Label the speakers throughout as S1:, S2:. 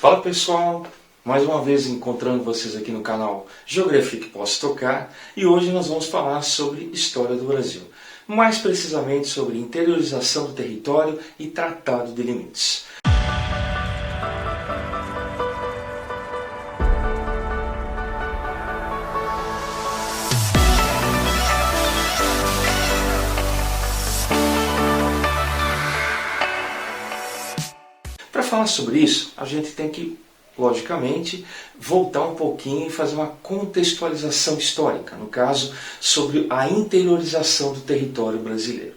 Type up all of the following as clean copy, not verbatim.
S1: Fala pessoal, mais uma vez encontrando vocês aqui no canal Geografia que Posso Tocar, e hoje nós vamos falar sobre História do Brasil, mais precisamente sobre interiorização do território e Tratado de Limites. Para falar sobre isso, a gente tem que, logicamente, voltar um pouquinho e fazer uma contextualização histórica, no caso, sobre a interiorização do território brasileiro.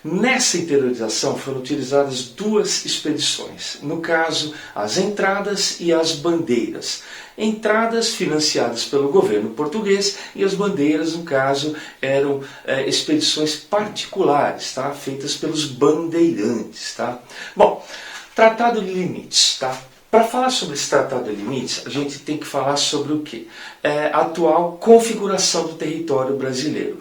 S1: Nessa interiorização foram utilizadas duas expedições, no caso, as entradas e as bandeiras. Entradas financiadas pelo governo português e as bandeiras, no caso, eram expedições particulares, tá? Feitas pelos bandeirantes. Tá? Bom, Tratado de Limites, tá? Para falar sobre esse Tratado de Limites, a gente tem que falar sobre o quê? A atual configuração do território brasileiro,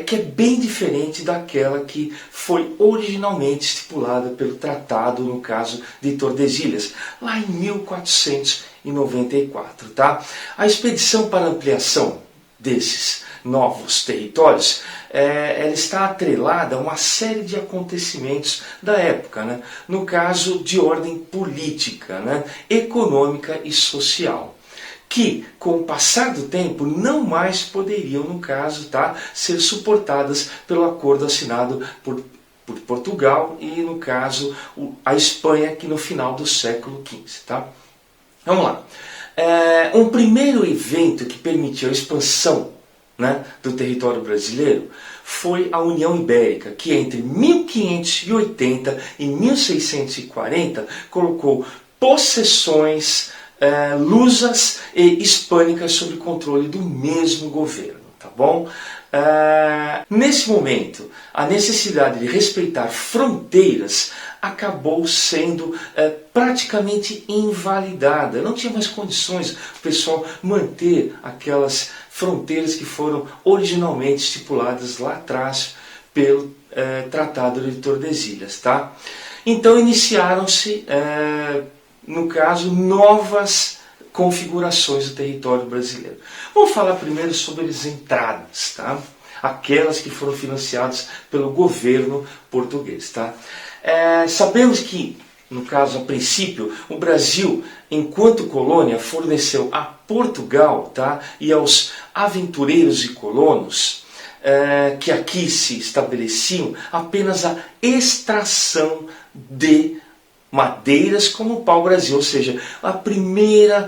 S1: que é bem diferente daquela que foi originalmente estipulada pelo Tratado, no caso de Tordesilhas, lá em 1494, tá? A expedição para ampliação desses novos territórios, ela está atrelada a uma série de acontecimentos da época, né? No caso de ordem política, né? Econômica e social, que com o passar do tempo não mais poderiam, no caso, tá, ser suportadas pelo acordo assinado por Portugal e, no caso, a Espanha, que no final do século XV. Tá? Vamos lá. Um primeiro evento que permitiu a expansão, né, do território brasileiro foi a União Ibérica, que entre 1580 e 1640 colocou possessões lusas e hispânicas sob controle do mesmo governo. Tá bom? Nesse momento, a necessidade de respeitar fronteiras acabou sendo praticamente invalidada. Não tinha mais condições o pessoal manter aquelas fronteiras que foram originalmente estipuladas lá atrás pelo Tratado de Tordesilhas. Tá? Então iniciaram-se, no caso, novas configurações do território brasileiro. Vamos falar primeiro sobre as entradas, tá? Aquelas que foram financiadas pelo governo português. Tá? Sabemos que, no caso, a princípio, o Brasil, enquanto colônia, forneceu a Portugal, tá, e aos aventureiros e colonos que aqui se estabeleciam apenas a extração de madeiras como o pau-brasil, ou seja, a primeira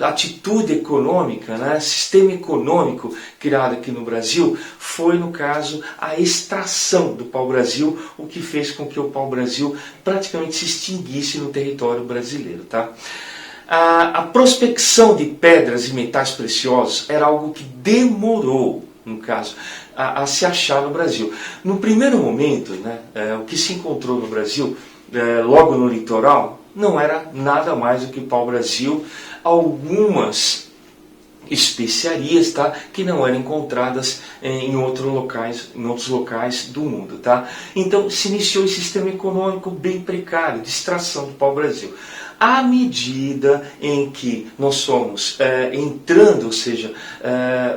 S1: atitude econômica, né, sistema econômico criado aqui no Brasil foi, no caso, a extração do pau-brasil, o que fez com que o pau-brasil praticamente se extinguisse no território brasileiro. Tá? A prospecção de pedras e metais preciosos era algo que demorou, no caso, a se achar no Brasil. No primeiro momento, né, o que se encontrou no Brasil, logo no litoral, não era nada mais do que pau-brasil, algumas especiarias, tá, que não eram encontradas em outros locais do mundo. Tá? Então se iniciou esse sistema econômico bem precário de extração do pau-brasil. À medida em que nós fomos entrando, ou seja,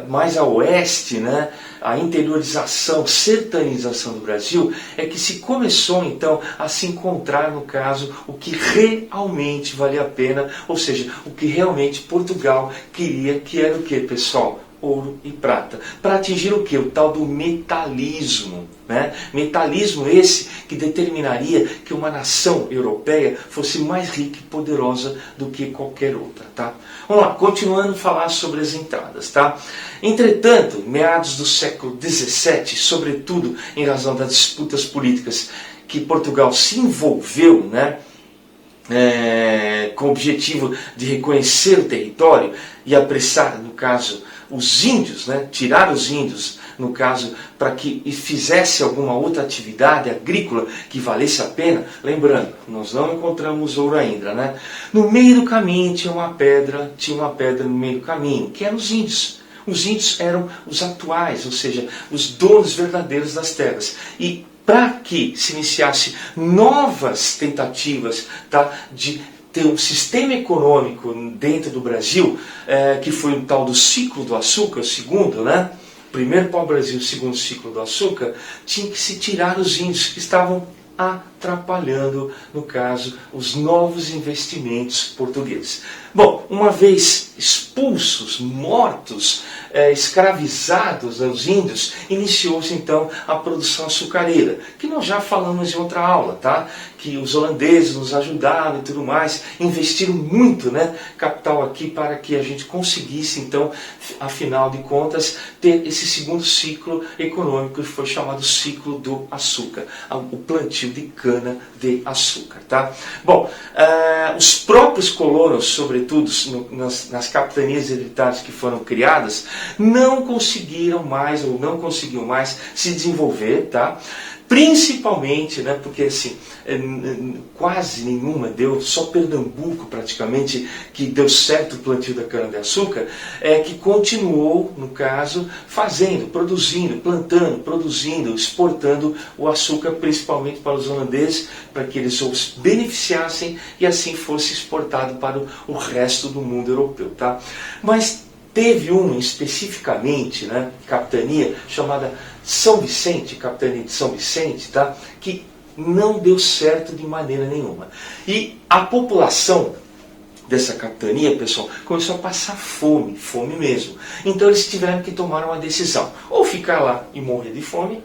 S1: mais a oeste, né, a interiorização, sertanização do Brasil, é que se começou então a se encontrar, no caso, o que realmente valia a pena, ou seja, o que realmente Portugal queria, que era o que, pessoal? Ouro e prata, para atingir o que? O tal do metalismo. Né? Metalismo esse que determinaria que uma nação europeia fosse mais rica e poderosa do que qualquer outra. Tá? Vamos lá, continuando a falar sobre as entradas. Tá? Entretanto, meados do século XVII, sobretudo em razão das disputas políticas que Portugal se envolveu, né, com o objetivo de reconhecer o território e apressar, no caso, os índios, né, tirar os índios, no caso, para que fizesse alguma outra atividade agrícola que valesse a pena. Lembrando, nós não encontramos ouro ainda, né? No meio do caminho tinha uma pedra no meio do caminho, que eram os índios. Os índios eram os atuais, ou seja, os donos verdadeiros das terras. E para que se iniciasse novas tentativas, tá, de ter um sistema econômico dentro do Brasil, que foi o tal do ciclo do açúcar, o segundo, né? Primeiro pau-brasil, segundo ciclo do açúcar, tinha que se tirar os índios que estavam atrapalhando, no caso, os novos investimentos portugueses. Bom, uma vez expulsos, mortos, escravizados os índios, iniciou-se então a produção açucareira, que nós já falamos em outra aula, tá? Que os holandeses nos ajudaram e tudo mais, investiram muito, né, capital aqui para que a gente conseguisse então, afinal de contas, ter esse segundo ciclo econômico que foi chamado ciclo do açúcar, o plantio de cana de açúcar, tá? Bom, os próprios colonos, sobretudo nas capitanias hereditárias que foram criadas, não conseguiram mais ou não conseguiam mais se desenvolver, tá? Principalmente, né, porque assim, quase nenhuma deu, só Pernambuco praticamente que deu certo o plantio da cana-de-açúcar, que continuou, no caso, fazendo, produzindo, plantando, produzindo, exportando o açúcar principalmente para os holandeses, para que eles os beneficiassem e assim fosse exportado para o resto do mundo europeu, tá? Mas teve uma especificamente, né, capitania chamada São Vicente, capitania de São Vicente, tá, que não deu certo de maneira nenhuma. E a população dessa capitania, pessoal, começou a passar fome, fome mesmo. Então eles tiveram que tomar uma decisão, ou ficar lá e morrer de fome,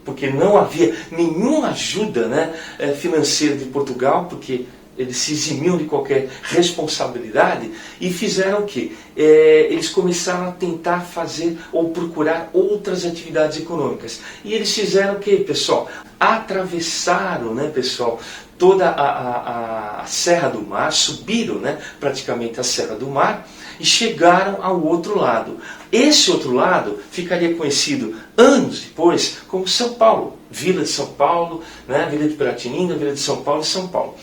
S1: porque não havia nenhuma ajuda, né, financeira de Portugal, porque eles se eximiam de qualquer responsabilidade, e fizeram o quê? Eles começaram a tentar fazer ou procurar outras atividades econômicas. E eles fizeram o quê, pessoal? Atravessaram, né, pessoal, toda a Serra do Mar, subiram, né, praticamente a Serra do Mar, e chegaram ao outro lado. Esse outro lado ficaria conhecido anos depois como São Paulo, Vila de São Paulo, né, Vila de Piratininga, Vila de São Paulo e São Paulo.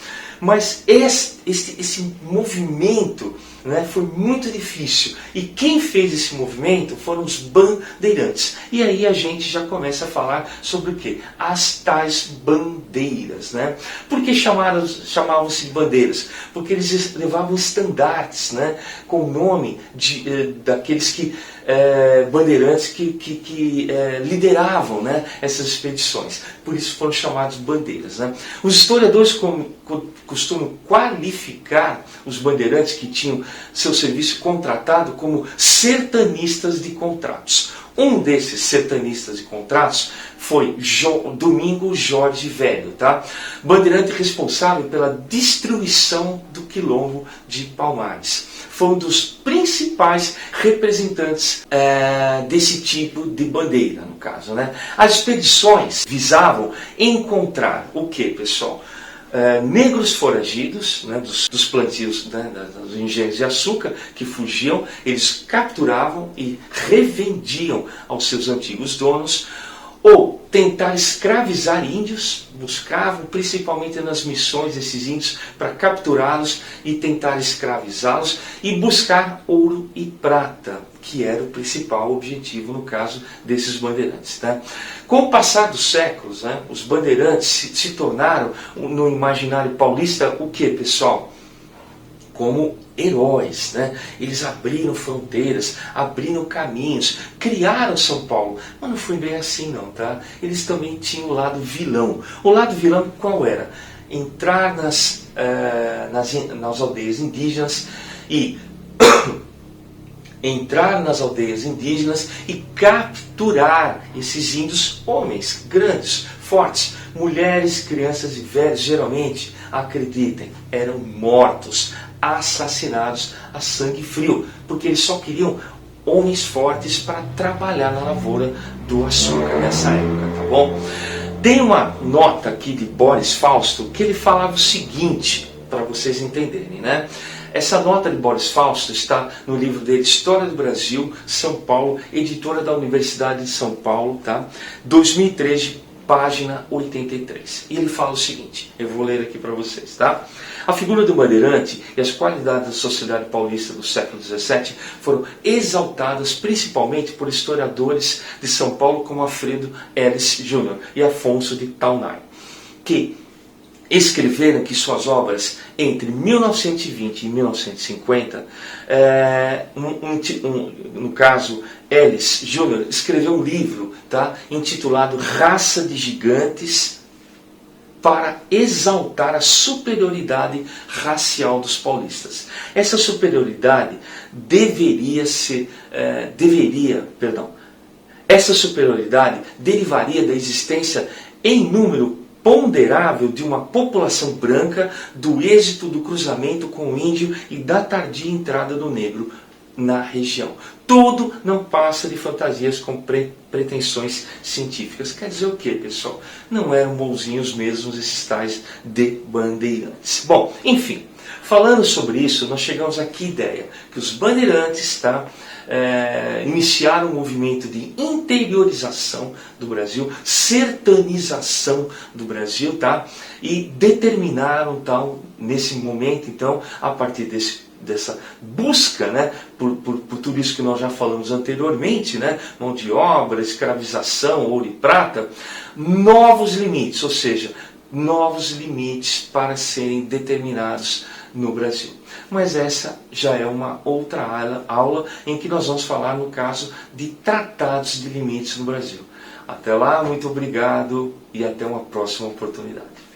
S1: Mas esse movimento, né, foi muito difícil. E quem fez esse movimento foram os bandeirantes. E aí a gente já começa a falar sobre o quê? As tais bandeiras, né? Por que chamavam-se de bandeiras? Porque eles levavam estandartes, né, com o nome daqueles que bandeirantes que lideravam, né, essas expedições. Por isso foram chamados bandeiras, né? Os historiadores costumam qualificar os bandeirantes que tinham seu serviço contratado como sertanistas de contratos. Um desses sertanistas de contratos foi Domingo Jorge Velho, tá? Bandeirante responsável pela destruição do quilombo de Palmares. Foi um dos principais representantes desse tipo de bandeira, no caso, né? As expedições visavam encontrar o que, pessoal? Negros foragidos, né, dos plantios, né, dos engenhos de açúcar, que fugiam, eles capturavam e revendiam aos seus antigos donos, ou tentar escravizar índios, buscavam principalmente nas missões desses índios para capturá-los e tentar escravizá-los, e buscar ouro e prata, que era o principal objetivo no caso desses bandeirantes, né? Com o passar dos séculos, né, os bandeirantes se tornaram, no imaginário paulista, o que, pessoal? Como heróis, né? Eles abriram fronteiras, abriram caminhos, criaram São Paulo. Mas não foi bem assim não, tá? Eles também tinham o lado vilão. O lado vilão qual era? Entrar nas aldeias indígenas e capturar esses índios, homens grandes, fortes, mulheres, crianças e velhos, geralmente, acreditem, eram mortos, assassinados a sangue frio, porque eles só queriam homens fortes para trabalhar na lavoura do açúcar nessa época, tá bom? Tem uma nota aqui de Boris Fausto que ele falava o seguinte, para vocês entenderem, né? Essa nota de Boris Fausto está no livro dele, História do Brasil, São Paulo, editora da Universidade de São Paulo, tá? 2013, página 83. E ele fala o seguinte, eu vou ler aqui para vocês, tá? A figura do bandeirante e as qualidades da sociedade paulista do século XVII foram exaltadas principalmente por historiadores de São Paulo como Alfredo Ellis Jr. e Afonso de Taunair, que escreveram que suas obras entre 1920 e 1950, no caso Ellis Jr. escreveu um livro, tá, intitulado Raça de Gigantes, para exaltar a superioridade racial dos paulistas. Essa superioridade essa superioridade derivaria da existência em número ponderável de uma população branca, do êxito do cruzamento com o índio e da tardia entrada do negro na região. Tudo não passa de fantasias com pretensões científicas. Quer dizer o que, pessoal? Não eram bonzinhos mesmo esses tais de bandeirantes. Bom, enfim, falando sobre isso, nós chegamos a que ideia? Que os bandeirantes, tá, iniciaram um movimento de interiorização do Brasil, sertanização do Brasil, tá? E determinaram, tal, nesse momento, então, a partir dessa busca, né, por tudo isso que nós já falamos anteriormente, né, mão de obra, escravização, ouro e prata, novos limites, ou seja, novos limites para serem determinados no Brasil. Mas essa já é uma outra aula em que nós vamos falar, no caso, de tratados de limites no Brasil. Até lá, muito obrigado e até uma próxima oportunidade.